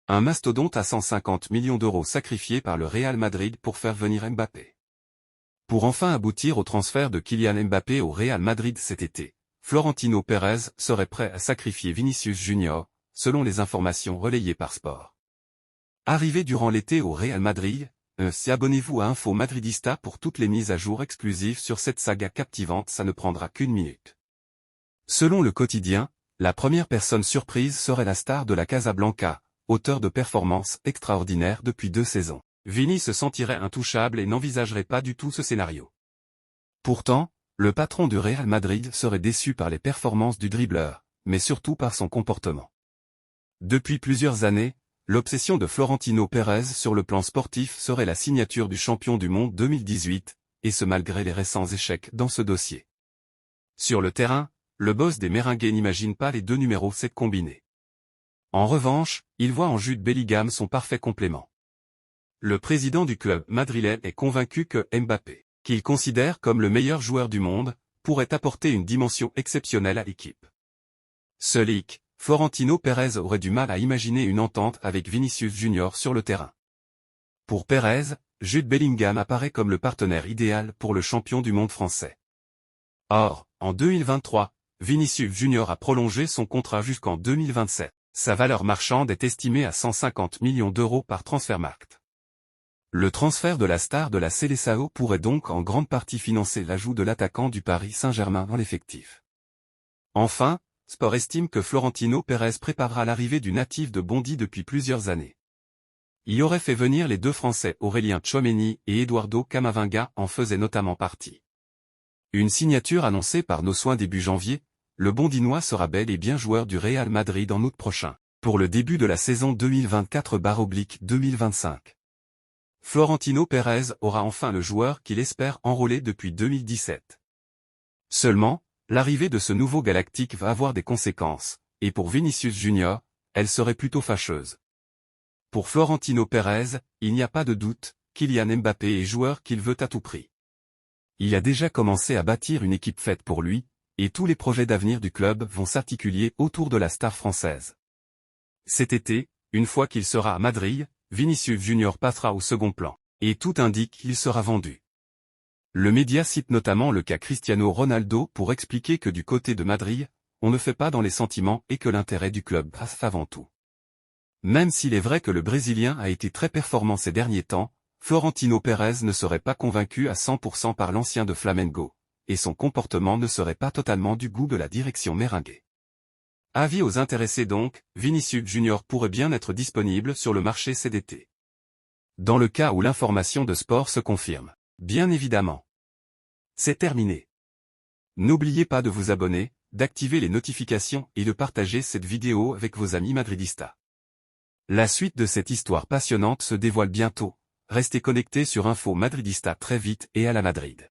Un mastodonte à 150 millions d'euros sacrifié par le Real Madrid pour faire venir Mbappé. Pour enfin aboutir au transfert de Kylian Mbappé au Real Madrid cet été, Florentino Pérez serait prêt à sacrifier Vinicius Junior, selon les informations relayées par Sport. Arrivé durant l'été au Real Madrid, abonnez-vous à Info Madridista pour toutes les mises à jour exclusives sur cette saga captivante, ça ne prendra qu'une minute. Selon le quotidien, la première personne surprise serait la star de la Casablanca, auteur de performances extraordinaires depuis 2 saisons. Vini se sentirait intouchable et n'envisagerait pas du tout ce scénario. Pourtant, le patron du Real Madrid serait déçu par les performances du dribbleur, mais surtout par son comportement. Depuis plusieurs années, l'obsession de Florentino Pérez sur le plan sportif serait la signature du champion du monde 2018, et ce malgré les récents échecs dans ce dossier. Sur le terrain, le boss des Merengues n'imagine pas les 2 numéros 7 combinés. En revanche, il voit en Jude Bellingham son parfait complément. Le président du club madrilène est convaincu que Mbappé, qu'il considère comme le meilleur joueur du monde, pourrait apporter une dimension exceptionnelle à l'équipe. Seul hic, Florentino Pérez aurait du mal à imaginer une entente avec Vinicius Junior sur le terrain. Pour Pérez, Jude Bellingham apparaît comme le partenaire idéal pour le champion du monde français. Or, en 2023, Vinicius Junior a prolongé son contrat jusqu'en 2027. Sa valeur marchande est estimée à 150 millions d'euros par Transfermarkt. Le transfert de la star de la Seleção pourrait donc en grande partie financer l'ajout de l'attaquant du Paris Saint-Germain dans l'effectif. Enfin, Sport estime que Florentino Pérez préparera l'arrivée du natif de Bondy depuis plusieurs années. Il aurait fait venir les 2 Français Aurélien Tchouaméni et Eduardo Camavinga en faisaient notamment partie. Une signature annoncée par Nos Soins début janvier, le Bondinois sera bel et bien joueur du Real Madrid en août prochain, pour le début de la saison 2024/2025. Florentino Pérez aura enfin le joueur qu'il espère enrôler depuis 2017. Seulement, l'arrivée de ce nouveau galactique va avoir des conséquences, et pour Vinicius Junior, elle serait plutôt fâcheuse. Pour Florentino Pérez, il n'y a pas de doute, Kylian Mbappé est joueur qu'il veut à tout prix. Il a déjà commencé à bâtir une équipe faite pour lui, et tous les projets d'avenir du club vont s'articuler autour de la star française. Cet été, une fois qu'il sera à Madrid, Vinicius Junior passera au second plan, et tout indique qu'il sera vendu. Le média cite notamment le cas Cristiano Ronaldo pour expliquer que du côté de Madrid, on ne fait pas dans les sentiments et que l'intérêt du club passe avant tout. Même s'il est vrai que le Brésilien a été très performant ces derniers temps, Florentino Pérez ne serait pas convaincu à 100% par l'ancien de Flamengo, et son comportement ne serait pas totalement du goût de la direction merengue. Avis aux intéressés donc, Vinicius Junior pourrait bien être disponible sur le marché cet été. Dans le cas où l'information de Sport se confirme, bien évidemment. C'est terminé. N'oubliez pas de vous abonner, d'activer les notifications et de partager cette vidéo avec vos amis madridistas. La suite de cette histoire passionnante se dévoile bientôt, restez connectés sur Info Madridista très vite et à la Madrid.